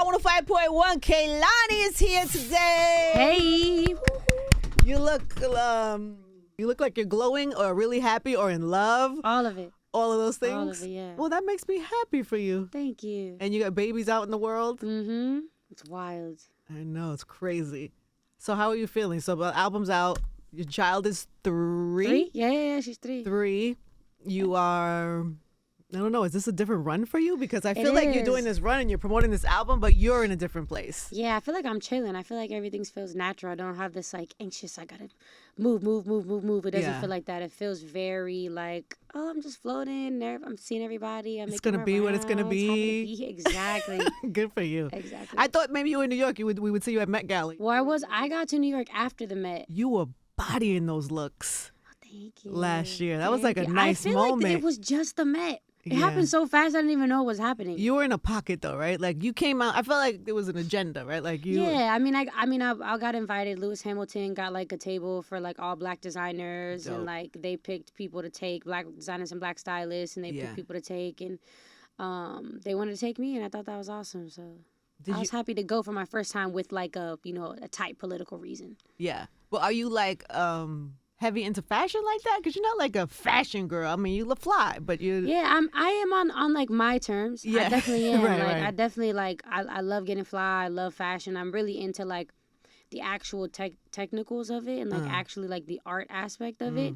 105.1. Kehlani is here today. Hey. You look like you're glowing or really happy or in love. All of it. All of those things? All of it, yeah. Well, that makes me happy for you. Thank you. And you got babies out in the world? Mm-hmm. It's wild. I know, it's crazy. So how are you feeling? So the album's out. Your child is 3? 3? Yeah, she's 3. 3. You are... I don't know. Is this a different run for you? Because I feel like you're doing this run and you're promoting this album, but you're in a different place. Yeah, I feel like I'm chilling. I feel like everything feels natural. I don't have this like anxious, I gotta move. It doesn't feel like that. It feels very like, oh, I'm just floating. I'm seeing everybody. It's going to be what it's going to be. Exactly. Good for you. Exactly. I thought maybe you were in New York. We would see you at Met Gala. Well, I got to New York after the Met. You were bodying those looks. Thank you. Last year. That was like a nice moment. I feel moment. like it was just the Met. It happened so fast, I didn't even know what was happening. You were in a pocket, though, right? Like, you came out. I felt like there was an agenda, right? Like you. Yeah, I got invited. Lewis Hamilton got like a table for like all black designers, and like they picked people to take, black designers and black stylists, and they picked people to take, and they wanted to take me, and I thought that was awesome. So I was happy to go for my first time with like a tight political reason. Yeah. Well, are you like heavy into fashion like that? Because you're not like a fashion girl. I mean, you look fly, but you... Yeah, I am on like my terms. Yeah. I definitely am. right. I definitely like, I love getting fly. I love fashion. I'm really into like the actual technicals of it and like actually like the art aspect of it.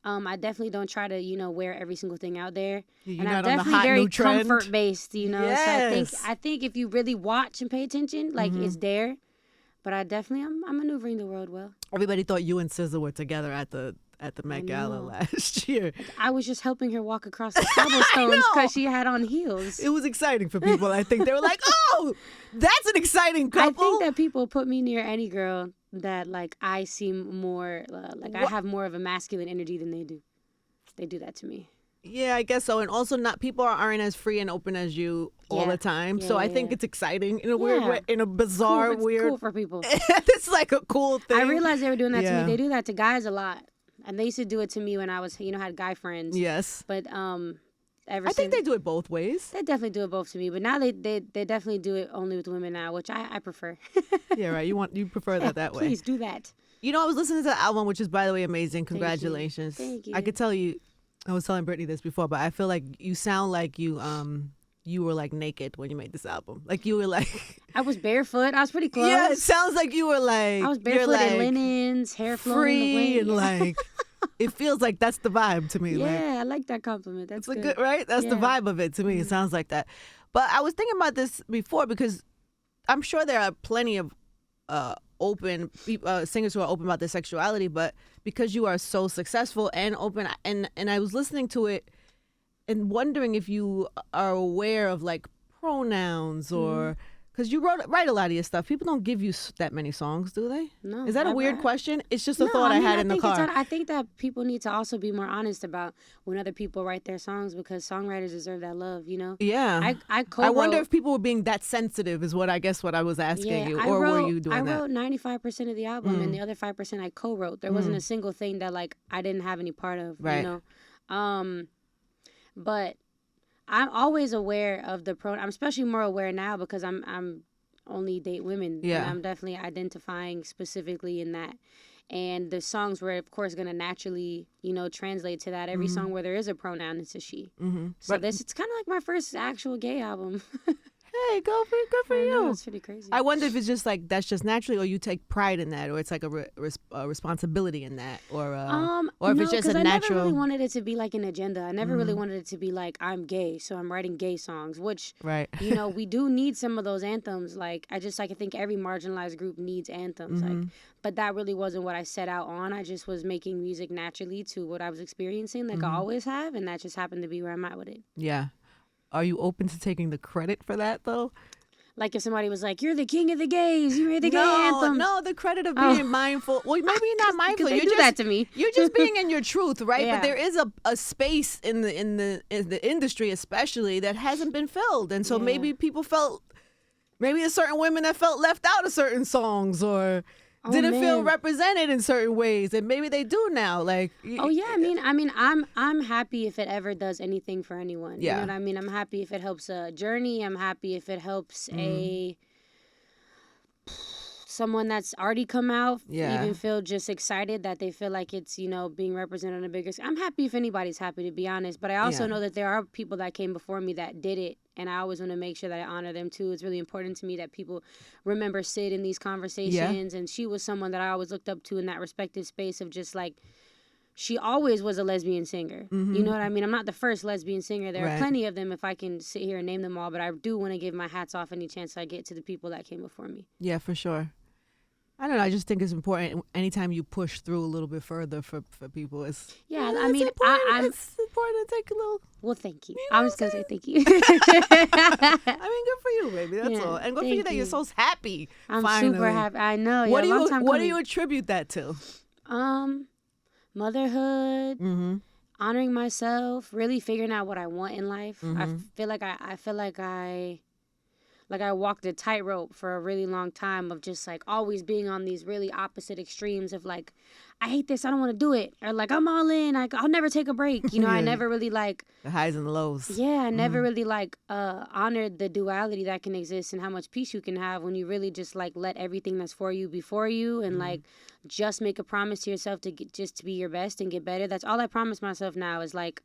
I definitely don't try to, wear every single thing out there. You're and not I'm on the definitely hot very new trend. comfort based, Yes. So I think if you really watch and pay attention, like it's there. But I'm maneuvering the world well. Everybody thought you and SZA were together at the Met Gala last year. I was just helping her walk across the cobblestones because she had on heels. It was exciting for people. I think they were like, "Oh, that's an exciting couple." I think that people put me near any girl that like I seem more I have more of a masculine energy than they do. They do that to me. Yeah, I guess so. And also, people aren't as free and open as you all the time. So I think it's exciting in a weird way, in a bizarre, weird. It's cool for people. It's like a cool thing. I realized they were doing that to me. They do that to guys a lot. And they used to do it to me when I was, had guy friends. Yes. But I think they do it both ways. They definitely do it both to me. But now they definitely do it only with women now, which I prefer. Yeah, right. You prefer that way. Please do that. I was listening to the album, which is, by the way, amazing. Congratulations. Thank you. I could tell you, I was telling Brittany this before, but I feel like you sound like you were like naked when you made this album. Like you were like... I was barefoot. I was pretty close. Yeah, it sounds like you were like... I was barefoot in linens, hair flowing in the wind. And like... It feels like that's the vibe to me. Yeah, I like that compliment. That's good, right? That's the vibe of it to me. It sounds like that. But I was thinking about this before because I'm sure there are plenty of open singers who are open about their sexuality, but because you are so successful and open, and I was listening to it and wondering if you are aware of like pronouns or... Because you write a lot of your stuff. People don't give you that many songs, do they? No. Is that a weird question? It's just a thought I had in the car. I think that people need to also be more honest about when other people write their songs because songwriters deserve that love, Yeah. I wonder if people were being that sensitive is what I was asking you. Or were you doing that? I wrote 95% of the album and the other 5% I co-wrote. There wasn't a single thing that like I didn't have any part of, right. But I'm always aware of the I'm especially more aware now because I'm only date women. Yeah. And I'm definitely identifying specifically in that. And the songs were, of course, going to naturally, translate to that. Every song where there is a pronoun, it's a she. Mm-hmm. So it's kind of like my first actual gay album. Hey, good for you. Know, it's pretty crazy. I wonder if it's just like that's just naturally, or you take pride in that, or it's like a responsibility in that, or if it's just a natural. I never really wanted it to be like an agenda. I never really wanted it to be like I'm gay, so I'm writing gay songs. Which right. We do need some of those anthems. Like I think every marginalized group needs anthems. Like, but that really wasn't what I set out on. I just was making music naturally to what I was experiencing, like I always have, and that just happened to be where I'm at with it. Yeah. Are you open to taking the credit for that, though? Like if somebody was like, you're the king of the gays, you made the gay anthem. No, the credit of being mindful. Well, maybe you're not mindful. You're just that to me. You're just being in your truth, right? Yeah. But there is a space in the industry especially that hasn't been filled. And so maybe people maybe there's certain women that felt left out of certain songs or... didn't feel represented in certain ways, and maybe they do now. Like, I'm happy if it ever does anything for anyone. Yeah. You know what I mean? I'm happy if it helps a journey. I'm happy if it helps a someone that's already come out Yeah. even feel just excited that they feel like it's, being represented on a bigger scale. I'm happy if anybody's happy, to be honest, but I also know that there are people that came before me that did it, and I always want to make sure that I honor them too. It's really important to me that people remember Sid in these conversations, and she was someone that I always looked up to in that respective space of just like, she always was a lesbian singer. You know what I mean? I'm not the first lesbian singer. There are plenty of them if I can sit here and name them all, but I do want to give my hats off any chance I get to the people that came before me. Yeah, for sure. I don't know. I just think it's important anytime you push through a little bit further for people. It's I mean, it's important to take a little. Well, thank you. I'm just gonna say thank you. I mean, good for you, baby. That's all, and good for you that you're so happy. I'm finally. super happy. I know. What do you attribute that to? Motherhood, honoring myself, really figuring out what I want in life. I feel like I walked a tightrope for a really long time of just like always being on these really opposite extremes of like, I hate this, I don't want to do it, or like I'm all in, I'll never take a break. I never really like the highs and the lows. Yeah, I never really like honored the duality that can exist and how much peace you can have when you really just like let everything that's for you be for you, and like just make a promise to yourself to just to be your best and get better. That's all I promise myself now is like,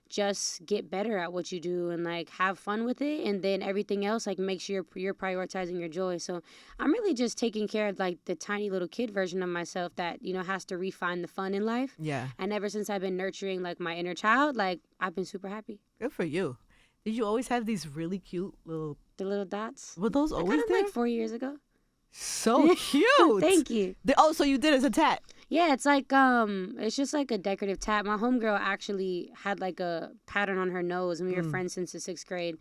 just get better at what you do and like have fun with it, and then everything else, like make sure you're prioritizing your joy. So I'm really just taking care of like the tiny little kid version of myself that has to refine the fun in life. Yeah. And ever since I've been nurturing like my inner child, like I've been super happy. Good for you. Did you always have these really cute the little dots? Were those always there? Like 4 years ago. So cute. Thank you. So you did it as a tat? Yeah, it's like it's just like a decorative tat. My homegirl actually had like a pattern on her nose, and we were friends since the 6th grade.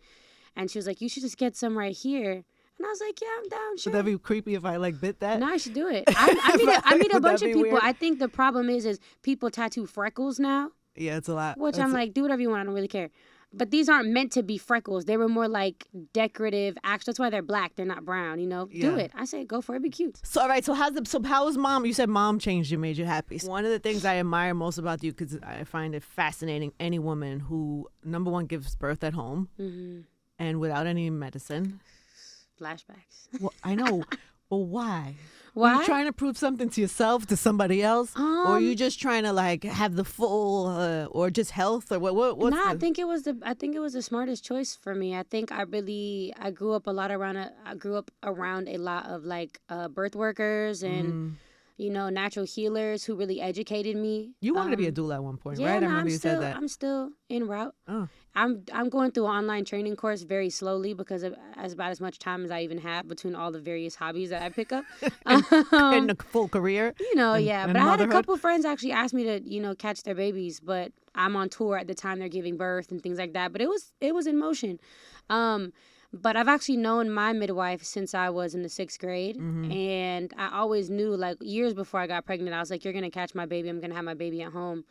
And she was like, "You should just get some right here." And I was like, "Yeah, I'm down." Sure. Would that be creepy if I like bit that? No, I should do it. I meet a bunch of people. Weird? I think the problem is people tattoo freckles now. Yeah, it's a lot. Which I'm like, do whatever you want. I don't really care. But these aren't meant to be freckles. They were more like decorative. Actually, that's why they're black. They're not brown. Yeah. Do it. I say go for it. Be cute. So all right. So how was mom? You said mom changed you, made you happy. One of the things I admire most about you, because I find it fascinating, any woman who number one gives birth at home and without any medicine. Flashbacks. Well, I know, but why? Why? Are you trying to prove something to yourself, to somebody else, or are you just trying to like have the full, or just health, or what? I think it was the smartest choice for me. I think I grew up around a lot of like birth workers and natural healers who really educated me. You wanted to be a doula at one point, yeah, right? No, I remember you said that. I'm still en route. Oh. I'm going through an online training course very slowly because of about as much time as I even have between all the various hobbies that I pick up. In a full career. But I had a couple friends actually ask me to, catch their babies, but I'm on tour at the time they're giving birth and things like that. But it was in motion. But I've actually known my midwife since I was in the 6th grade. And I always knew, like, years before I got pregnant, I was like, you're going to catch my baby. I'm going to have my baby at home.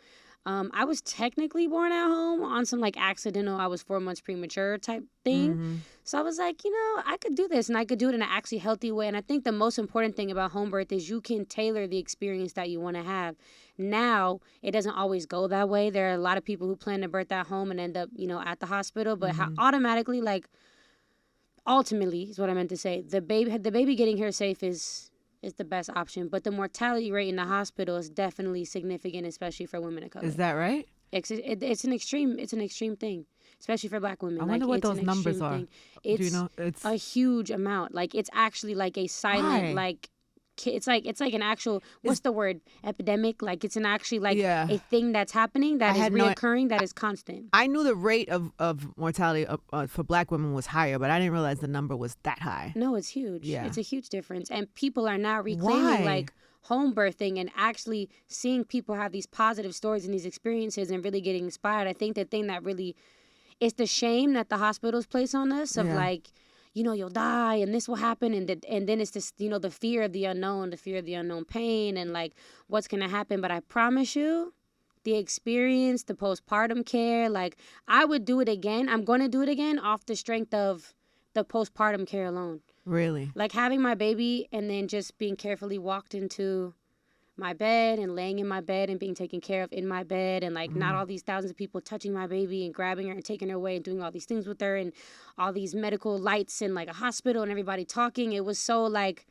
I was technically born at home on some like accidental, I was 4 months premature type thing. So I was like, I could do this, and I could do it in an actually healthy way. And I think the most important thing about home birth is you can tailor the experience that you want to have. Now, it doesn't always go that way. There are a lot of people who plan to birth at home and end up, at the hospital. But automatically, like, ultimately is what I meant to say. The baby getting here safe is the best option, but the mortality rate in the hospital is definitely significant, especially for women of color. Is that right? It's an extreme thing, especially for Black women. I wonder what those numbers are. It's, do you know? It's a huge amount. Like, it's actually like a silent, like, it's like an actual, what's the word, epidemic? Like, it's an actually like a thing that's happening that is reoccurring, that is constant. I knew the rate of mortality for Black women was higher, but I didn't realize the number was that high. No, it's huge. Yeah. It's a huge difference. And people are now reclaiming like home birthing and actually seeing people have these positive stories and these experiences and really getting inspired. I think the thing that really, it's the shame that the hospitals place on us of like, you'll die and this will happen. And then it's this, the fear of the unknown pain and like what's going to happen. But I promise you, the experience, the postpartum care, like I would do it again. I'm going to do it again off the strength of the postpartum care alone. Really? Like having my baby and then just being carefully walked into my bed and laying in my bed and being taken care of in my bed and like not all these thousands of people touching my baby and grabbing her and taking her away and doing all these things with her and all these medical lights and like a hospital and everybody talking. It was so like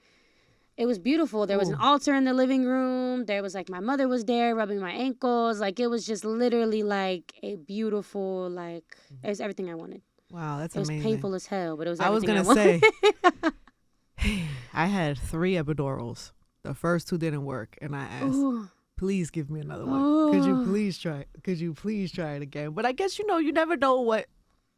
It was beautiful. There was an altar in the living room. There was like my mother was there rubbing my ankles. Like it was just literally like a beautiful, like it was everything I wanted. Wow, that's amazing. It was painful as hell, but it was I was everything going to wanted. say, I had 3 epidurals. The first 2 didn't work. And I asked, please give me another one. Could you please try it? Could you please try it again? But I guess, you never know what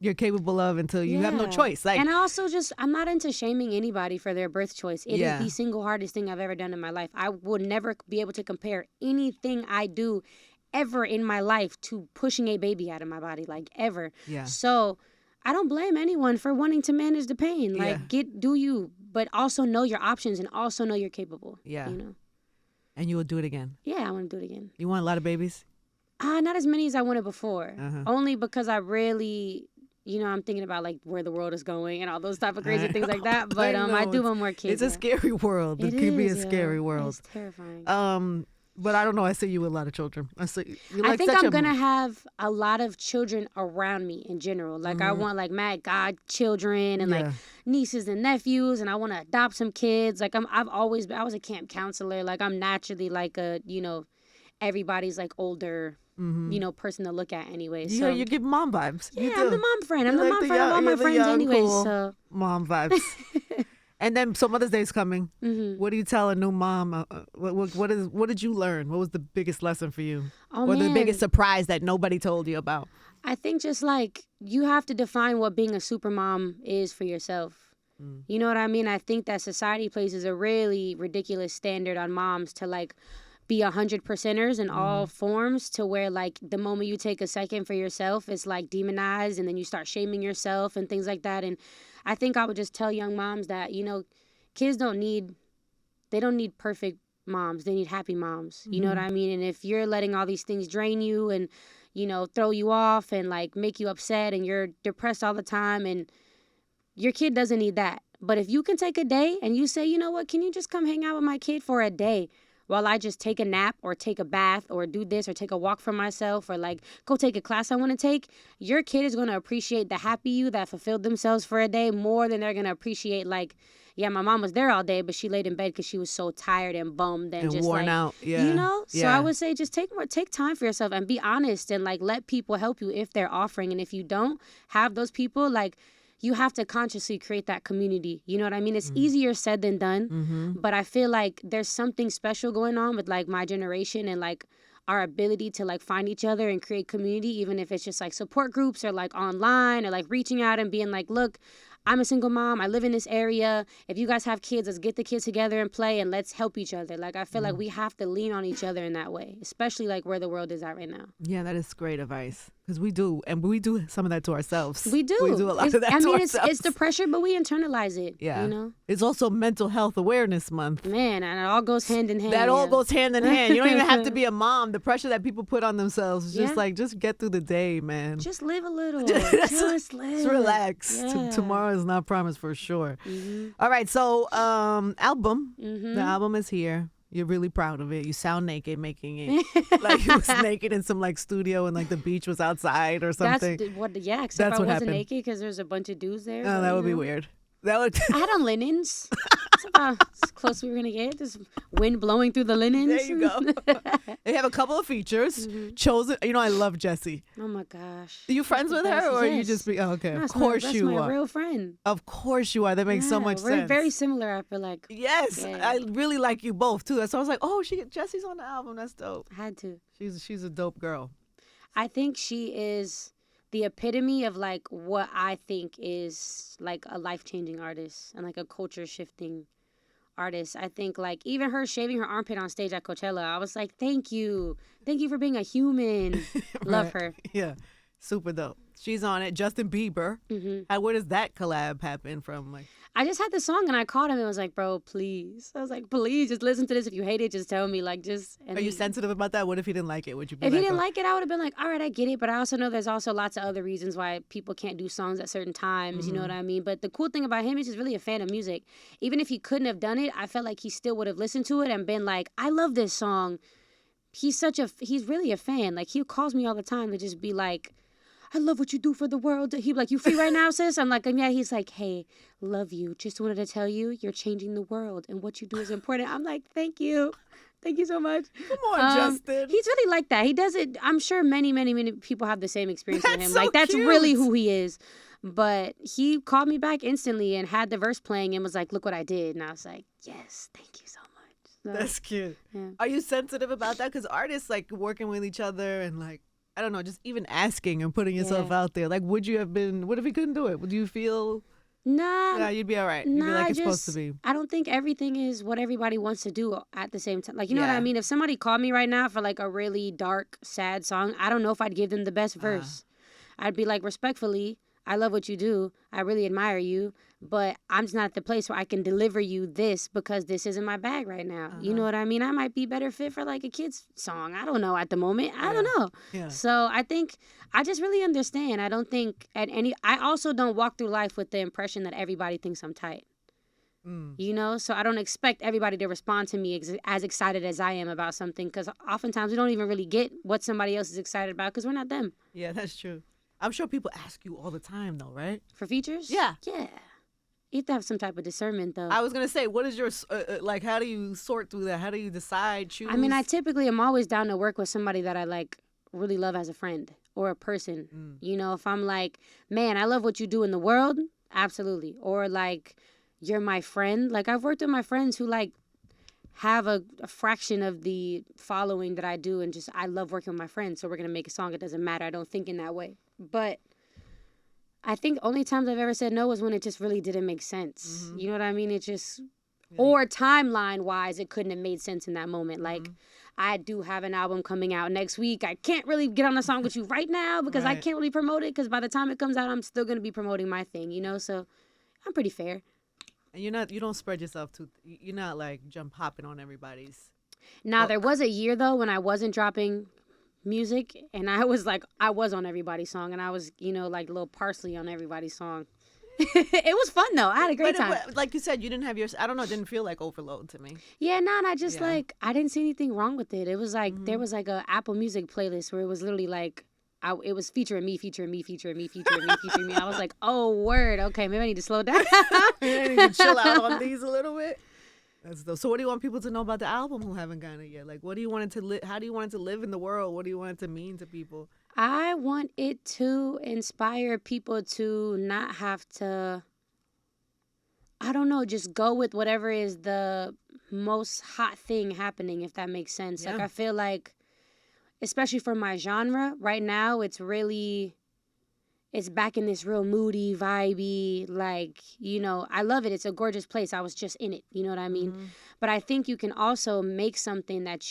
you're capable of until you have no choice. Like, and I also I'm not into shaming anybody for their birth choice. It is the single hardest thing I've ever done in my life. I would never be able to compare anything I do ever in my life to pushing a baby out of my body, like ever. Yeah. So I don't blame anyone for wanting to manage the pain. Like do you, but also know your options and also know you're capable. Yeah. You know. And you will do it again. Yeah, I want to do it again. You want a lot of babies? Not as many as I wanted before. Only because I really, I'm thinking about like where the world is going and all those type of crazy things like that. But I do want more kids. It's a scary world. It can be a scary world. It's terrifying. But I don't know. I see you with a lot of children. I think I'm going to have a lot of children around me in general. Like I want like mad godchildren and like nieces and nephews, and I want to adopt some kids. Like I was a camp counselor. Like I'm naturally like a, everybody's like older, person to look at anyway. So you give mom vibes. Yeah, I'm the mom friend. I'm the mom friend of all my friends anyway. Cool so mom vibes. And then Mother's Day's coming. What do you tell a new mom? What did you learn? What was the biggest lesson for you? The biggest surprise that nobody told you about? I think just like you have to define what being a super mom is for yourself. You know what I mean? I think that society places a really ridiculous standard on moms to like be 100%ers in all forms, to where like the moment you take a second for yourself, it's like demonized, and then you start shaming yourself and things like that. And I think I would just tell young moms that, kids don't need perfect moms. They need happy moms. You know what I mean? And if you're letting all these things drain you and, throw you off and like make you upset and you're depressed all the time, and your kid doesn't need that. But if you can take a day and you say, you know what, can you just come hang out with my kid for a day while I just take a nap or take a bath or do this or take a walk for myself or like go take a class I want to take, your kid is going to appreciate the happy you that fulfilled themselves for a day more than they're going to appreciate like, yeah, my mom was there all day, but she laid in bed because she was so tired and bummed and just worn like, out. Yeah. So I would say just take time for yourself and be honest and like let people help you if they're offering. And if you don't have those people, like, you have to consciously create that community. You know what I mean? It's easier said than done. But I feel like there's something special going on with like my generation and like our ability to like find each other and create community, even if it's just like support groups or like online or like reaching out and being like, look, I'm a single mom. I live in this area. If you guys have kids, let's get the kids together and play and let's help each other. Like, I feel like we have to lean on each other in that way, especially like where the world is at right now. Yeah, that is great advice. Because we do some of that to ourselves. We do. We do a lot of that to ourselves. It's the pressure, but we internalize it. Yeah. It's also Mental Health Awareness Month. Man, and it all goes hand in hand. That all goes hand in hand. You don't even have to be a mom. The pressure that people put on themselves is just like, just get through the day, man. Just live a little. Just live. Just relax. Yeah. Tomorrow is not promised for sure. All right, so album. The album is here. You're really proud of it. You sound naked making it. Like you was naked in some like studio and like the beach was outside or something. Except I wasn't naked because there's a bunch of dudes there. Oh, that would be weird. That would. I had on linens. That's about as close we were gonna get. Just wind blowing through the linens. There you go. They have a couple of features. Chosen. I love Jessie. Oh my gosh. Are you friends with her, or you just be? Oh, okay, no, of course you are. That's my real friend. Of course you are. That makes so much sense. We're very similar. I feel like. Yes, I really like you both too. So I was like, oh, Jessie's on the album. That's dope. I had to. She's a dope girl. I think she is the epitome of like what I think is like a life-changing artist and like a culture-shifting artist. I think like even her shaving her armpit on stage at Coachella, I was like, thank you for being a human. Right. Love her. Yeah, super dope. She's on it. Justin Bieber. Where does that collab happen from? Like, I just had the song and I called him and was like, bro, please. I was like, please just listen to this. If you hate it, just tell me. Like, just. Are you sensitive about that? What if he didn't like it? Would you be if he didn't like it, I would have been like, all right, I get it. But I also know there's also lots of other reasons why people can't do songs at certain times. You know what I mean? But the cool thing about him is he's really a fan of music. Even if he couldn't have done it, I felt like he still would have listened to it and been like, I love this song. He's really a fan. Like, he calls me all the time to just be like, I love what you do for the world. He'd be like, you free right now, sis? I'm like, yeah. He's like, hey, love you. Just wanted to tell you, you're changing the world and what you do is important. I'm like, thank you. Thank you so much. Come on, Justin. He's really like that. He does it. I'm sure many, many, many people have the same experience with him. So like, that's cute. really who he is. But he called me back instantly and had the verse playing and was like, look what I did. And I was like, yes, thank you so much. So, that's cute. Yeah. Are you sensitive about that? Because artists like working with each other and like, I don't know, just even asking and putting yourself out there. Like, would you have been, what if he couldn't do it? Would you feel? Nah. You'd be all right. You'd be like it's supposed to be. I don't think everything is what everybody wants to do at the same time. Like, you know what I mean? If somebody called me right now for like a really dark, sad song, I don't know if I'd give them the best verse. I'd be like, respectfully, I love what you do. I really admire you. But I'm just not at the place where I can deliver you this because this isn't my bag right now. You know what I mean? I might be better fit for like a kid's song. I don't know at the moment. I don't know. Yeah. So I think I just really understand. I don't think I also don't walk through life with the impression that everybody thinks I'm tight. You know? So I don't expect everybody to respond to me as excited as I am about something because oftentimes we don't even really get what somebody else is excited about because we're not them. Yeah, that's true. I'm sure people ask you all the time though, right? For features? Yeah. Yeah. You have to have some type of discernment, though. I was going to say, what is your, like, how do you sort through that? How do you decide, choose? I mean, I typically am always down to work with somebody that I, like, really love as a friend or a person. You know, if I'm like, man, I love what you do in the world, absolutely. Or, like, you're my friend. Like, I've worked with my friends who, like, have a fraction of the following that I do and just, I love working with my friends, so we're going to make a song. It doesn't matter. I don't think in that way. But I think only times I've ever said no was when it just really didn't make sense. You know what I mean? It just, or timeline-wise, it couldn't have made sense in that moment. Like, I do have an album coming out next week. I can't really get on a song with you right now because I can't really promote it because by the time it comes out, I'm still going to be promoting my thing, you know? So I'm pretty fair. And you don't spread yourself too, you're not like hopping on everybody's. Now, there was a year, though, when I wasn't dropping music and I was on everybody's song and I was, you know, like little parsley on everybody's song. It was fun though. I had a great time. Like you said, you didn't have your, I don't know, it didn't feel like overload to me. Yeah, no, and I just like, I didn't see anything wrong with it. It was like, there was like a Apple Music playlist where it was literally like, it was featuring me. I was like, oh, word. Okay, maybe I need to slow down. I need to chill out on these a little bit. So what do you want people to know about the album who haven't gotten it yet? Like, what do you want it to how do you want it to live in the world? What do you want it to mean to people? I want it to inspire people to not have to, I don't know, just go with whatever is the most hot thing happening, if that makes sense. Yeah. Like, I feel like, especially for my genre, right now, it's back in this real moody, vibey, like, you know, I love it. It's a gorgeous place. I was just in it. You know what I mean? But I think you can also make something that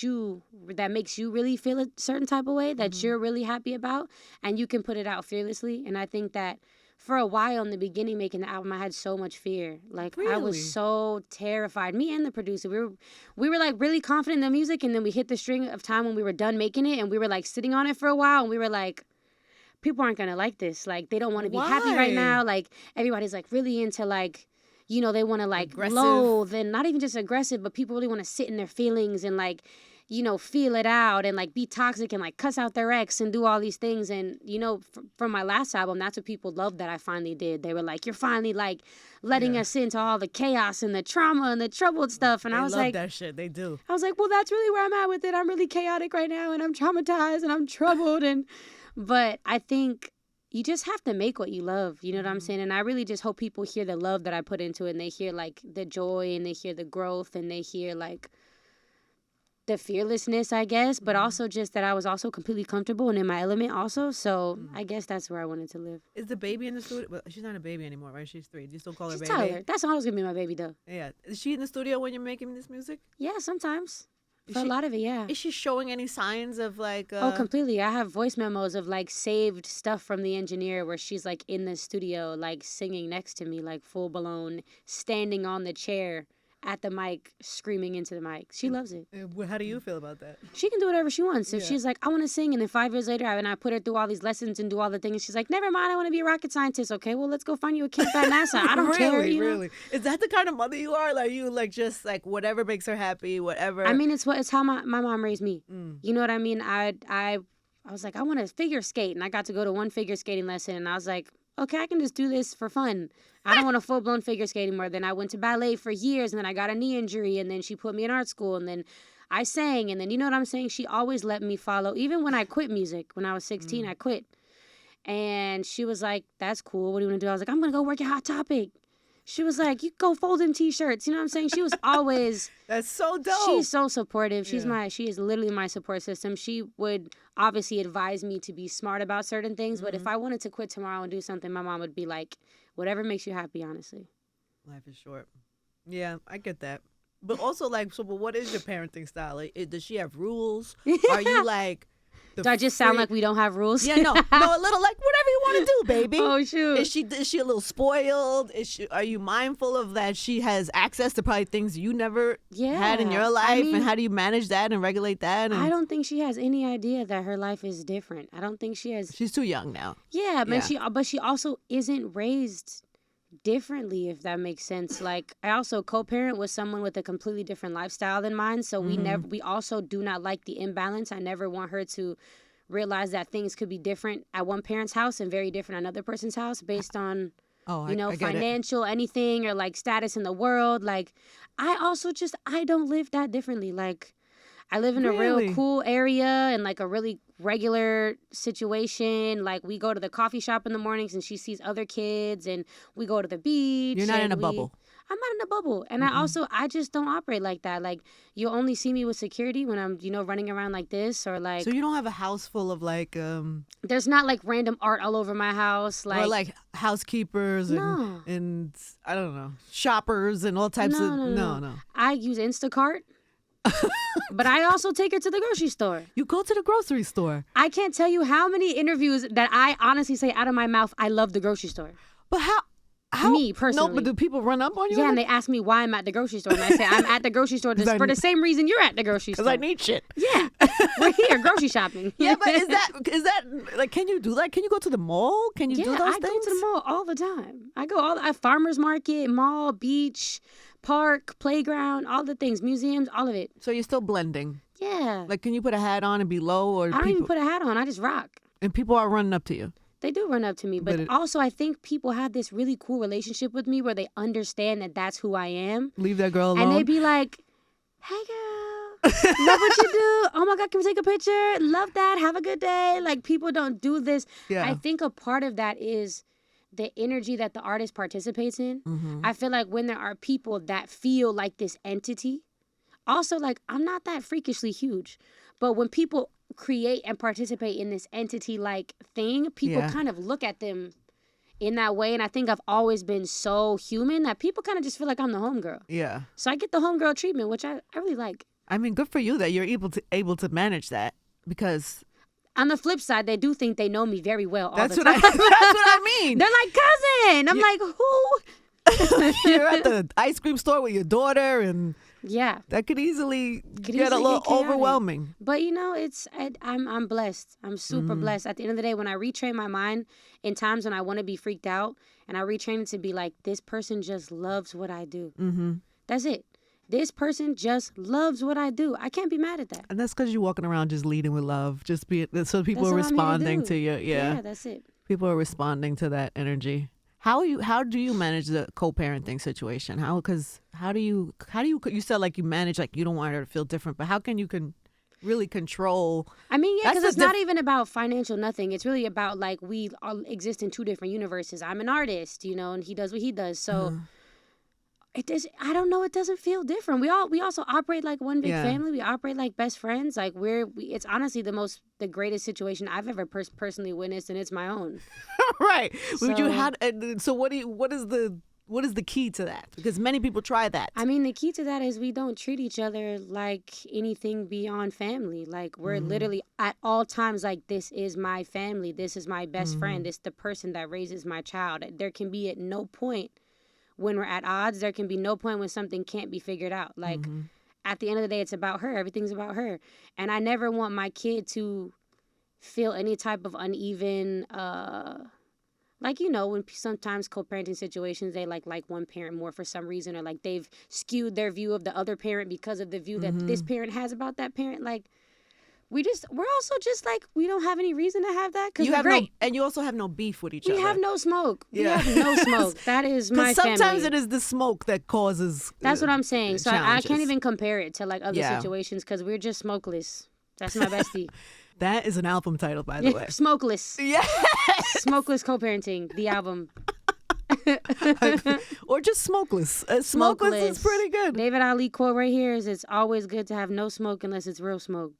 makes you really feel a certain type of way that you're really happy about, and you can put it out fearlessly. And I think that for a while in the beginning making the album, I had so much fear. Like, really? I was so terrified. Me and the producer, we were like really confident in the music, and then we hit the string of time when we were done making it, and we were like sitting on it for a while, and we were like, people aren't going to like this. Like, they don't want to be happy right now. Like, everybody's, like, really into, like, you know, they want to, like, loathe. And not even just aggressive, but people really want to sit in their feelings and, like, you know, feel it out and, like, be toxic and, like, cuss out their ex and do all these things. And, you know, from my last album, that's what people loved that I finally did. They were like, you're finally, like, letting us into all the chaos and the trauma and the troubled stuff. And I was like, they love that shit. They do. I was like, well, that's really where I'm at with it. I'm really chaotic right now, and I'm traumatized, and I'm troubled, But I think you just have to make what you love. You know what I'm saying? And I really just hope people hear the love that I put into it, and they hear, like, the joy, and they hear the growth, and they hear, like, the fearlessness, I guess, but also just that I was also completely comfortable and in my element also. So I guess that's where I wanted to live. Is the baby in the studio? Well, she's not a baby anymore, right? She's 3. Do you still call her baby? Tyler. That's always going to be my baby, though. Yeah. Is she in the studio when you're making this music? Yeah, sometimes. For a lot of it, yeah. Is she showing any signs of, like... Oh, completely. I have voice memos of, like, saved stuff from the engineer where she's, like, in the studio, like, singing next to me, like, full-blown, standing on the chair at the mic, screaming into the mic. She loves it. How do you feel about that? She can do whatever she wants. If she's like, I want to sing, and then 5 years later, I put her through all these lessons and do all the things, she's like, never mind, I want to be a rocket scientist. Okay, well, let's go find you a camp at NASA. I don't care. You know? Really? Is that the kind of mother you are? Like, you, like, just, like, whatever makes her happy, whatever? I mean, it's how my mom raised me. You know what I mean? I want to figure skate. And I got to go to one figure skating lesson. And I was like, okay, I can just do this for fun. I don't want to full-blown figure skate anymore. Then I went to ballet for years, and then I got a knee injury, and then she put me in art school, and then I sang, and then you know what I'm saying? She always let me follow. Even when I quit music, when I was 16, I quit. And she was like, that's cool. What do you want to do? I was like, I'm going to go work at Hot Topic. She was like, you go fold them T-shirts. You know what I'm saying? She was always... That's so dope. She's so supportive. She is literally my support system. She would obviously advise me to be smart about certain things. But if I wanted to quit tomorrow and do something, my mom would be like, whatever makes you happy, honestly. Life is short. Yeah, I get that. But also, like, so, but what is your parenting style? Like, does she have rules? Are you like... Do I just sound like we don't have rules? Yeah, no, a little like whatever you want to do, baby. Oh shoot! Is she a little spoiled? Are you mindful of that? She has access to probably things you never had in your life, and how do you manage that and regulate that? And... I don't think she has any idea that her life is different. I don't think she has. She's too young now. Yeah, but she also isn't raised differently, if that makes sense. Like, I also co-parent with someone with a completely different lifestyle than mine, so we also do not like the imbalance. I never want her to realize that things could be different at one parent's house and very different at another person's house based on financial anything or like status in the world. Like, I don't live that differently. Like, I live in a real cool area and like a really regular situation. Like, we go to the coffee shop in the mornings and she sees other kids, and we go to the beach. You're not in a bubble. I'm not in a bubble. And I just don't operate like that. Like, you'll only see me with security when I'm, running around like this, or like... So you don't have a house full of like... There's not like random art all over my house. Like, or like housekeepers and I don't know, shoppers and all types of... No. I use Instacart. But I also take her to the grocery store. You go to the grocery store. I can't tell you how many interviews that I honestly say out of my mouth, I love the grocery store. But how me personally? No, but do people run up on you? Yeah, and they ask me why I'm at the grocery store, and I say I'm at the grocery store for the same reason you're at the grocery store. Because I need shit. Yeah, we're here grocery shopping. Yeah, but is that like, can you do that? Can you go to the mall? Can you do those things? I go to the mall all the time. I go at farmers market, mall, beach, park, playground, all the things, museums, all of it. So you're still blending. Yeah. Like, can you put a hat on and be low, or I don't even put a hat on. I just rock. And people are running up to you. They do run up to me, but also I think people have this really cool relationship with me where they understand that that's who I am. Leave that girl alone. And they be like, hey girl, love what you do. Oh my God, can we take a picture? Love that. Have a good day. Like, people don't do this. Yeah. I think a part of that is the energy that the artist participates in. Mm-hmm. I feel like when there are people that feel like this entity, also, like, I'm not that freakishly huge, but when people create and participate in this entity-like thing, people kind of look at them in that way. And I think I've always been so human that people kind of just feel like I'm the homegirl. Yeah. So I get the homegirl treatment, which I really like. I mean, good for you that you're able to manage that, because... On the flip side, they do think they know me very well all the time. That's what I mean. They're like, cousin. I'm like, who? You're at the ice cream store with your daughter, and that could easily get a little overwhelming. But I'm blessed. I'm super blessed. At the end of the day, when I retrain my mind in times when I want to be freaked out, and I retrain it to be like, this person just loves what I do. Mm-hmm. That's it. This person just loves what I do. I can't be mad at that. And that's because you're walking around just leading with love. So people are responding to you. Yeah, that's it. People are responding to that energy. How do you manage the co-parenting situation? How do you said like you manage, like you don't want her to feel different, but how can you really control? I mean, because it's not even about financial nothing. It's really about like we all exist in two different universes. I'm an artist, and he does what he does. So I don't know. It doesn't feel different. We also operate like one big family. We operate like best friends. Like it's honestly the greatest situation I've ever personally witnessed, and it's my own. Right. So what is the key to that? Because many people try that. I mean, the key to that is we don't treat each other like anything beyond family. Like, we're literally at all times like, this is my family. This is my best friend. It's the person that raises my child. There can be at no point when we're at odds. There can be no point when something can't be figured out. Like, at the end of the day, it's about her. Everything's about her. And I never want my kid to feel any type of uneven, when sometimes co-parenting situations, they like one parent more for some reason, or like they've skewed their view of the other parent because of the view that this parent has about that parent. Like, we're also just like, we don't have any reason to have that because You we're have great. and you also have no beef with each other. We have no smoke. Yeah. We have no smoke. That is my sometimes family. it is the smoke that causes. That's what I'm saying. So I can't challenges. even compare it to like other situations because we're just smokeless. That's my bestie. That is an album title, by the way. Smokeless. Yeah. Smokeless co-parenting. The album. Or just smokeless. Smokeless is pretty good. David Ali quote right here is, "It's always good to have no smoke unless it's real smoke."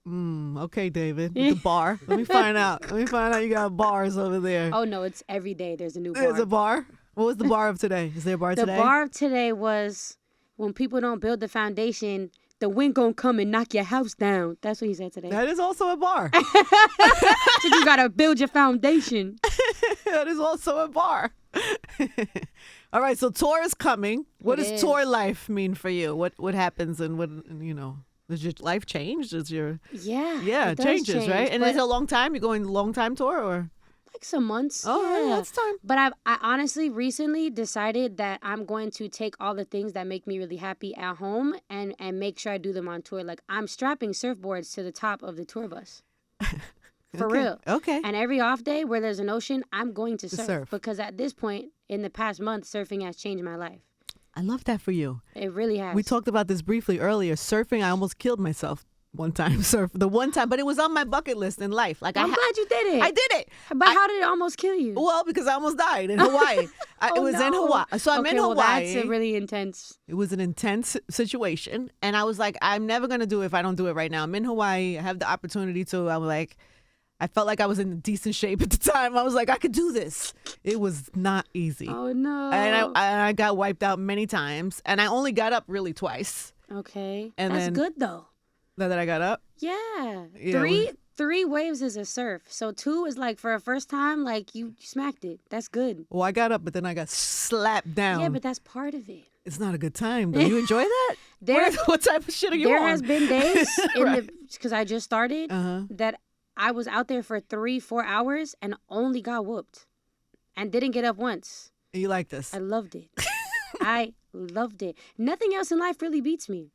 Okay, David. With the bar. Let me find out. You got bars over there. Oh no, it's every day there's a new bar. There's a bar? What was the bar of today? Is there a bar today? The bar of today was, when people don't build the foundation, the wind gonna come and knock your house down. That's what he said today. That is also a bar. So you gotta build your foundation. That is also a bar. All right, so tour is coming. What does tour life mean for you? What happens and what, does your life change? Does your it changes, right? And is it a long time? You going long time tour or like some months? Oh, yeah, that's time. But I honestly recently decided that I'm going to take all the things that make me really happy at home and make sure I do them on tour. Like, I'm strapping surfboards to the top of the tour bus. For real. Okay. And every off day where there's an ocean, I'm going to surf. Because at this point in the past month, surfing has changed my life. I love that for you. It really has. We talked about this briefly earlier. Surfing, I almost killed myself one time. But it was on my bucket list in life. Like, I'm glad you did it. I did it. But how did it almost kill you? Well, because I almost died in Hawaii. It was in Hawaii. So I'm in Hawaii. Well, that's really intense. It was an intense situation. And I was like, I'm never going to do it if I don't do it right now. I'm in Hawaii. I have the opportunity to. I'm like, I felt like I was in decent shape at the time. I was like, I could do this. It was not easy. Oh, no. And I got wiped out many times. And I only got up really twice. Okay. And that's then, good, though. That I got up? Yeah. Yeah, Three waves is a surf. So 2 is like, for a first time, like, you smacked it. That's good. Well, I got up, but then I got slapped down. Yeah, but that's part of it. It's not a good time. Do you enjoy that? What type of shit are you There on? has been days, Right. because I just started, that I was out there for 3-4 hours and only got whooped and didn't get up once. You like this? I loved it. I loved it. Nothing else in life really beats me.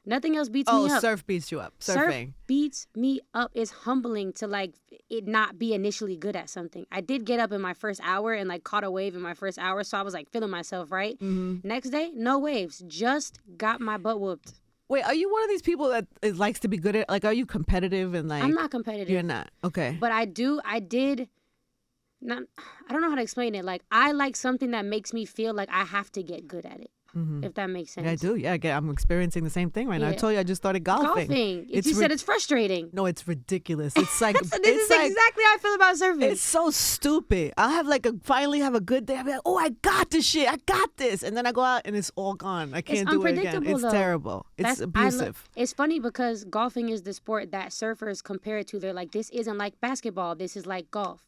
Nothing else beats me up. Oh, surf beats you up. Surfing. Surf beats me up. It's humbling to like it not be initially good at something. I did get up in my first hour and like caught a wave in my first hour, so I was like feeling myself, right? Mm-hmm. Next day, no waves. Just got my butt whooped. Wait, are you one of these people that likes to be good at, like, are you competitive and like? I'm not competitive. You're not. Okay. But I don't know how to explain it. Like, I like something that makes me feel like I have to get good at it. If that makes sense. Yeah, I do. Yeah, I'm experiencing the same thing right now. I told you I just started golfing. You said it's frustrating. No, it's ridiculous. It's like This is exactly how I feel about surfing. It's so stupid. I'll have finally have a good day. I'll be like, oh, I got this shit. I got this. And then I go out and it's all gone. I can't do it again. It's terrible. It's abusive. It's funny because golfing is the sport that surfers compare it to. They're like, this isn't like basketball. This is like golf.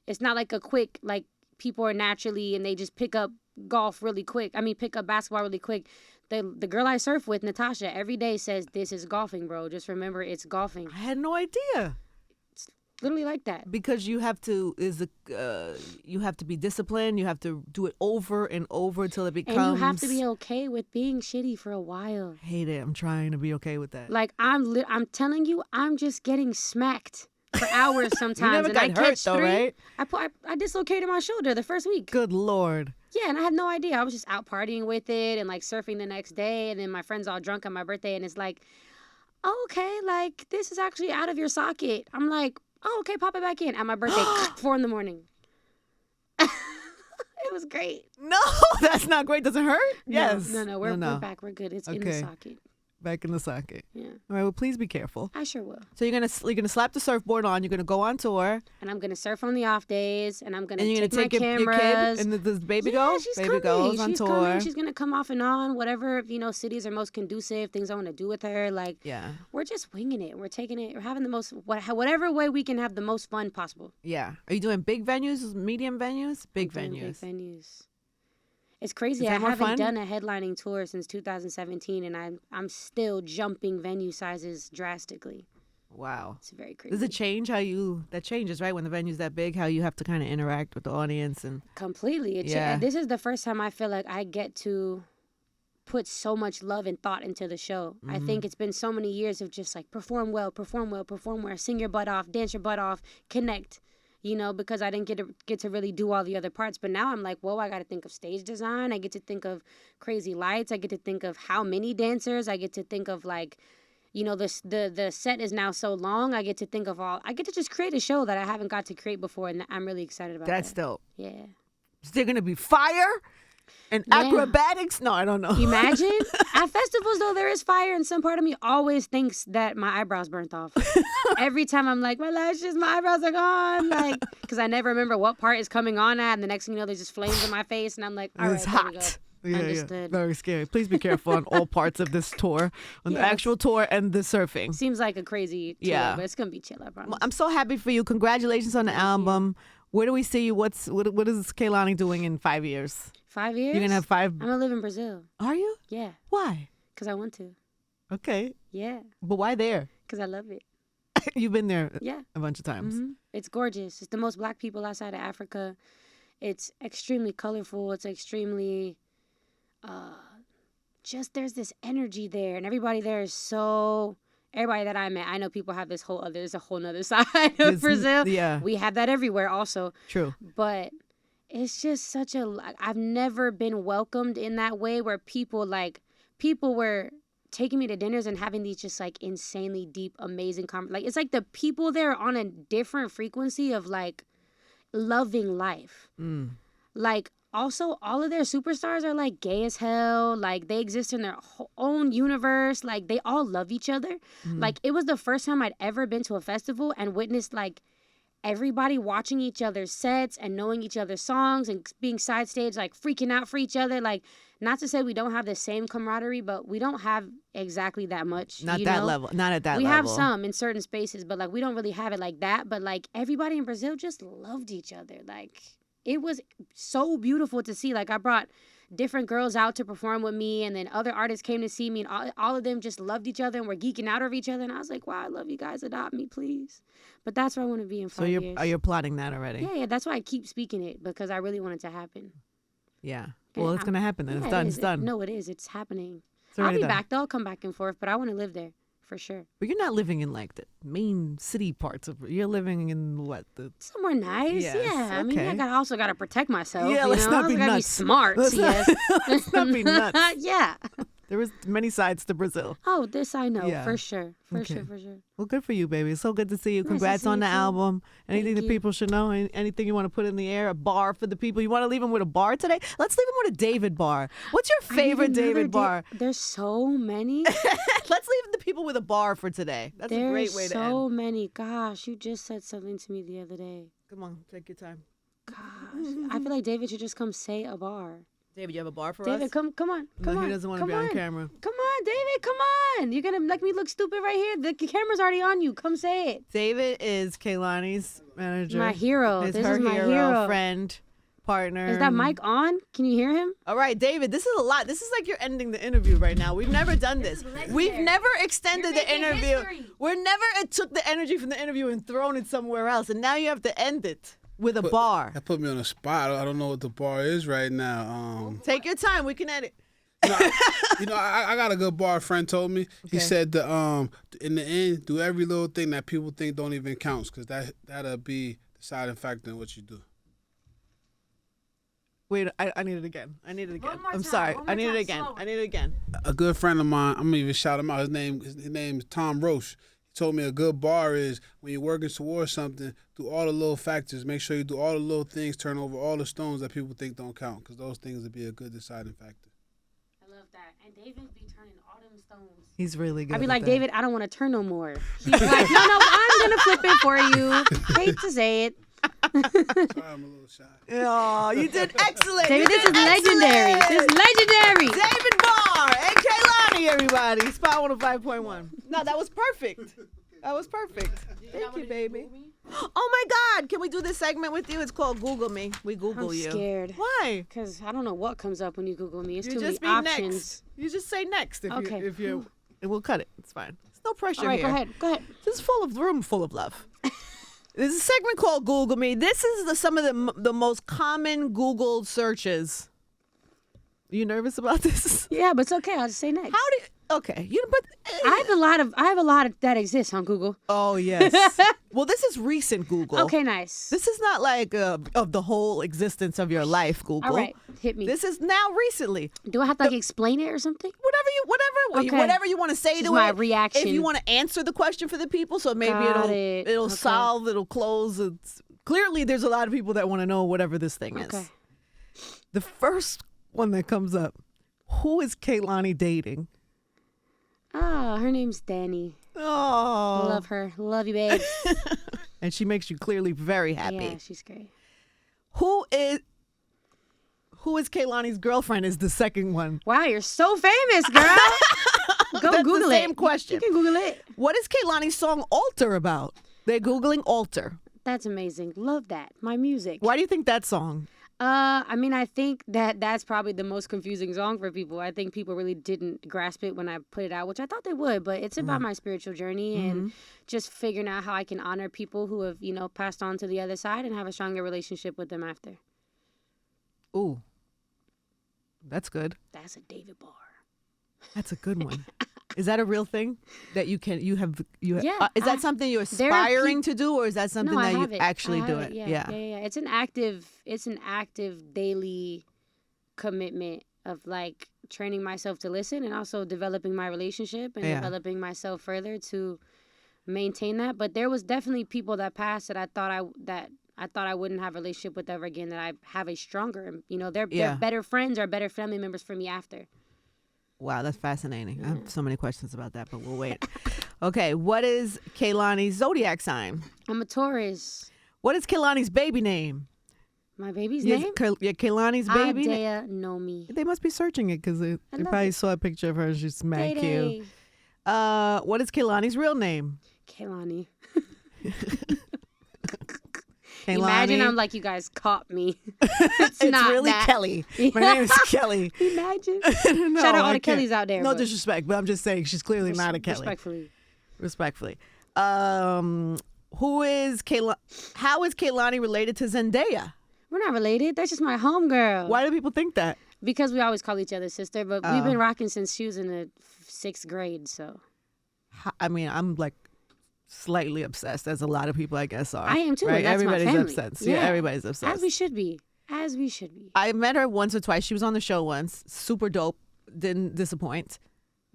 It's not like a quick, like people are naturally and they just pick up golf really quick. I mean, pick up basketball really quick. The girl I surf with, Natasha, every day says, this is golfing, bro. Just remember, it's golfing. I had no idea. It's literally like that. Because you have to be disciplined. You have to do it over and over till it becomes. And you have to be okay with being shitty for a while. I hate it. I'm trying to be okay with that. Like, I'm telling you, I'm just getting smacked for hours sometimes. You never got hurt though, right? I dislocated my shoulder the first week. Good Lord. Yeah, and I had no idea. I was just out partying with it and like surfing the next day, and then my friends all drunk on my birthday, and it's like, oh, okay, like this is actually out of your socket. I'm like, oh, okay, pop it back in. At my birthday, 4 a.m. It was great. No, that's not great. Does it hurt? Yes. No, we're back. We're good. It's in the socket. Back in the socket. Yeah. All right. Well, please be careful. I sure will. So you're gonna slap the surfboard on. You're gonna go on tour. And I'm gonna surf on the off days. And I'm gonna take my cameras. Your kid and the baby go. She's baby coming. goes on she's tour. Coming. She's gonna come off and on. Whatever cities are most conducive. Things I want to do with her. Like we're just winging it. We're taking it. We're having the most whatever way we can have the most fun possible. Yeah. Are you doing big venues, medium venues, big venues? Big venues. It's crazy. I haven't done a headlining tour since 2017, and I'm still jumping venue sizes drastically. Wow. It's very crazy. Does it change that changes, right? When the venue's that big, how you have to kind of interact with the audience and completely. This is the first time I feel like I get to put so much love and thought into the show. I think it's been so many years of just like perform well, sing your butt off, dance your butt off, connect, you know, because I didn't get to really do all the other parts. But now I'm like, whoa, I got to think of stage design. I get to think of crazy lights. I get to think of how many dancers. I get to think of like, you know, the set is now so long. I get to think of I get to just create a show that I haven't got to create before, and I'm really excited about That's that. dope. Yeah. Is there going to be fire and acrobatics? No, I don't know. Imagine. At festivals, though, there is fire, and some part of me always thinks that my eyebrows burnt off. Every time I'm like, my lashes, my eyebrows are gone. Like, because I never remember what part is coming on at, and the next thing you know, there's just flames in my face, and I'm like, all right, It's there hot. we go. Yeah, Understood. Very scary. Please be careful on all parts of this tour, on the actual tour and the surfing. Seems like a crazy tour, but it's going to be chill, I promise. I'm so happy for you. Congratulations on the album. Where do we see you? What is Kehlani doing in 5 years? 5 years? You're going to have 5? I'm going to live in Brazil. Are you? Yeah. Why? Because I want to. Okay. Yeah. But why there? Because I love it. You've been there Yeah. a bunch of times. Mm-hmm. It's gorgeous. It's the most black people outside of Africa. It's extremely colorful. It's extremely... just there's this energy there, and everybody there is so... Everybody that I met, I know people have there's a whole nother side of Brazil. Yeah. We have that everywhere also. True. But it's just I've never been welcomed in that way where people were taking me to dinners and having these just like insanely deep, amazing like it's like the people there are on a different frequency of like loving life. Like, also, all of their superstars are, like, gay as hell. Like, they exist in their own universe. Like, they all love each other. Like, it was the first time I'd ever been to a festival and witnessed, like, everybody watching each other's sets and knowing each other's songs and being side stage, like, freaking out for each other. Like, not to say we don't have the same camaraderie, but we don't have exactly that much. Not that level. Not at that level. We have some in certain spaces, but, like, we don't really have it like that. But, like, everybody in Brazil just loved each other. Like... It was so beautiful to see. Like, I brought different girls out to perform with me, and then other artists came to see me, and all of them just loved each other and were geeking out over each other. And I was like, wow, I love you guys. Adopt me, please. But that's where I want to be in 5 years. So you're plotting that already? Yeah. That's why I keep speaking it, because I really want it to happen. Yeah. Well, it's going to happen then. It's done. It's done. No, it is. It's happening. I'll be back, though. I'll come back and forth, but I want to live there. For sure. But you're not living in like the main city parts of. You're living in what somewhere nice. Yes, yeah. I mean, I also got to protect myself. Yeah, let's not be nuts. Be smart. Let's not be nuts. Yeah. There is many sides to Brazil. Oh, this I know for sure. For sure. Well, good for you, baby. It's so good to see you. Nice Congrats on the album. Anything Thank that you. people should know? Anything you want to put in the air? A bar for the people? You want to leave them with a bar today? Let's leave them with a David bar. What's your favorite David bar? There's so many. Let's leave the people with a bar for today. That's a great way to end. There's so many. Gosh, you just said something to me the other day. Come on, take your time. Gosh, I feel like David should just come say a bar. David, you have a bar for us? David, come on. No, he doesn't want to be on camera. Come on, David, come on. You're going to make me look stupid right here. The camera's already on you. Come say it. David is Kehlani's manager. My hero. This is her my hero, friend, partner. Is that mic on? Can you hear him? All right, David, this is a lot. This is like you're ending the interview right now. We've never done this. We've never extended the interview. We're never took the energy from the interview and thrown it somewhere else. And now you have to end it with a bar. That put me on a spot. I don't know what the bar is right now. Take your time. We can edit. I got a good bar. Friend told me. Okay. He said that in the end, do every little thing that people think don't even count, because that'll be the deciding factor in what you do. Wait, I need it again. I'm sorry. I need it again. A good friend of mine, I'm gonna even shout him out. His name is Tom Roche. He told me a good bar is when you're working towards something, do all the little factors. Make sure you do all the little things, turn over all the stones that people think don't count, because those things will be a good deciding factor. I love that. And David be turning all them stones. He's really good. I'd be like, David, I don't want to turn no more. He's like, no, I'm going to flip it for you. Hate to say it. Sorry, I'm a little shy. Oh, you did excellent. David, this is legendary. This is legendary. David Barr and Kehlani, everybody. Spot 105.1. No, that was perfect. Thank you, baby. Oh my God! Can we do this segment with you? It's called Google Me. We Google you. I'm scared. Why? Because I don't know what comes up when you Google me. It's you too just many be options. Next. You just say next Okay. if you and we'll cut it. It's fine. There's no pressure All right, here. go ahead. This is room full of love. There's a segment called Google Me. This is some of the most common Googled searches You nervous about this? Yeah, but it's okay. I'll just say next. How do you, okay, but I have a lot of that exists on Google. Oh yes. Well, this is recent Google. Okay, nice. This is not like of the whole existence of your life, Google. All right, hit me. This is now recently. Do I have to like explain it or something? Whatever you want to say This to is my it. reaction. If you want to answer the question for the people, so maybe it'll Okay. solve, it'll close. Clearly, there's a lot of people that want to know whatever this thing is. Okay. The first one that comes up: who is Kehlani dating? Ah, her name's Danny. Oh, Love her. Love you, babe. and she makes you clearly very happy. Yeah, she's great. Who is Kehlani's girlfriend? Is the second one. Wow, you're so famous, girl. Go That's Google the it. same question. You can Google it. What is Kehlani's song "Alter" about? They're googling "Alter." That's amazing. Love that. My music. Why do you think that song? I mean, I think that's probably the most confusing song for people. I think people really didn't grasp it when I put it out, which I thought they would, but it's about my spiritual journey and just figuring out how I can honor people who have, passed on to the other side and have a stronger relationship with them after. Ooh, that's good. That's a David Barr. That's a good one. Is that a real thing that you have? Yeah, Is that something you're aspiring to do, or is that something that you actually do it? Yeah. It's an active daily commitment of like training myself to listen and also developing my relationship and developing myself further to maintain that. But there was definitely people that passed that I thought I wouldn't have a relationship with ever again. That I have a stronger, they're better friends or better family members for me after. Wow, that's fascinating. I have so many questions about that, but we'll wait. Okay, what is Kehlani's zodiac sign? I'm a Taurus. What is Kehlani's baby name? My baby's name? Kehlani's baby Adea Nomi. They must be searching it because they probably saw a picture of her. She's mad cute. What is Kehlani's real name? Kehlani. Kehlani. Imagine I'm like, you guys caught me. It's not really that. Kelly. My name is Kelly. Imagine. No, Shout out all I the can't. Kellys out there. No but disrespect, but I'm just saying she's clearly not a Kelly. Respectfully. Who is Kehlani? How is Kehlani related to Zendaya? We're not related. That's just my homegirl. Why do people think that? Because we always call each other sister, but we've been rocking since she was in the 6th grade, so. I mean, I'm like slightly obsessed, as a lot of people, I guess, are. I am too. Right? And that's Everybody's my family. obsessed. Yeah, everybody's obsessed. As we should be. I met her once or twice. She was on the show once. Super dope. Didn't disappoint.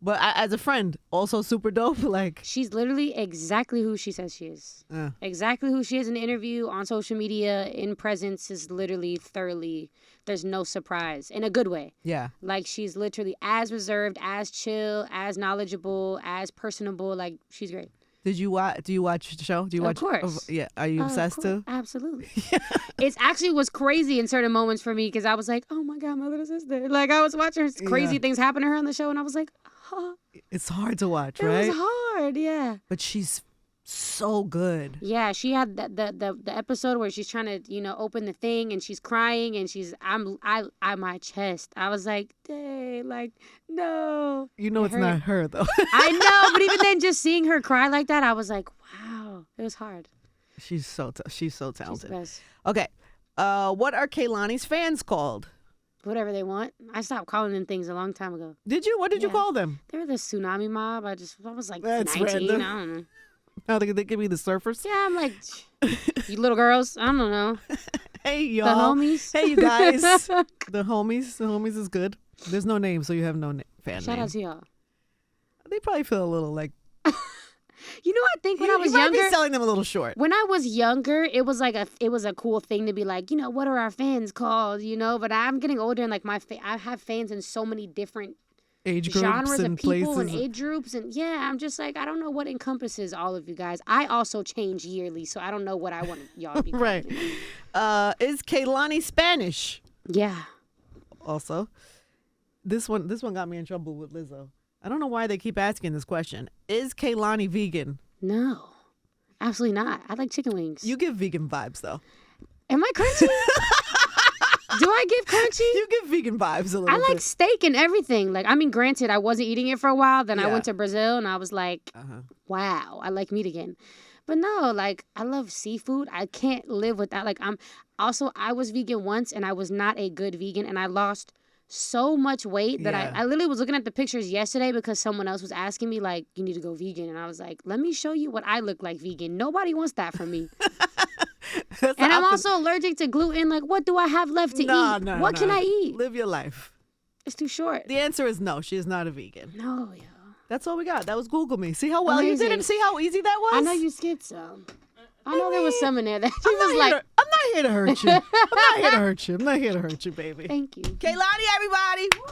But as a friend, also super dope. Like, she's literally exactly who she says she is. Exactly who she is in the interview, on social media, in presence is literally thoroughly. There's no surprise in a good way. Yeah. Like, she's literally as reserved, as chill, as knowledgeable, as personable. Like, she's great. Do you watch the show? Do you watch? Of course. Yeah. Are you obsessed too? Absolutely. It actually was crazy in certain moments for me because I was like, oh my God, my little sister. Like, I was watching crazy things happen to her on the show and I was like, huh. It's hard to watch, right? It was hard, yeah. But she's so good. Yeah, she had the episode where she's trying to, open the thing and she's crying and I'm my chest. I was like, dang, like, no. It's not her though. I know, but even then just seeing her cry like that, I was like, wow, it was hard. She's so talented. She's the best. Okay. What are Kehlani's fans called? Whatever they want. I stopped calling them things a long time ago. Did you? What did you call them? They were the tsunami mob. I was like That's 19. random. I don't know. Oh, they could be the surfers? Yeah, I'm like, you little girls. I don't know. Hey, y'all. The homies. Hey, you guys. The homies. The homies is good. There's no name, so you have no fan name. Shout out to y'all. They probably feel a little like... I think when I was you might younger, be selling them a little short. When I was younger, it was a cool thing to be like, what are our fans called? But I'm getting older and like I have fans in so many different age groups genres and of people places. and age groups, and I'm just like, I don't know what encompasses all of you guys. I also change yearly, so I don't know what I want y'all to be called. Right. Is Kehlani Spanish? Yeah. Also, this one got me in trouble with Lizzo. I don't know why they keep asking this question. Is Kehlani vegan? No, absolutely not. I like chicken wings. You give vegan vibes, though. Am I crunchy? Do I give crunchy? You give vegan vibes a little bit. I like steak and everything. Like, I mean, granted, I wasn't eating it for a while. Then I went to Brazil and I was like, wow, I like meat again. But no, like, I love seafood. I can't live without, like, I was vegan once and I was not a good vegan and I lost so much weight that Yeah. I literally was looking at the pictures yesterday because someone else was asking me, like, you need to go vegan. And I was like, let me show you what I look like vegan. Nobody wants that from me. And I'm also allergic to gluten. Like, what do I have left to eat? What can I eat? Live your life. It's too short. The answer is no. She is not a vegan. No, yeah. That's all we got. That was Google Me. See how well you did it? See how easy that was? I know you skipped some. I know there was some in there that she was like. I'm not here to hurt you. I'm not here to hurt you. I'm not here to hurt you, baby. Thank you. Kehlani, everybody. Woo!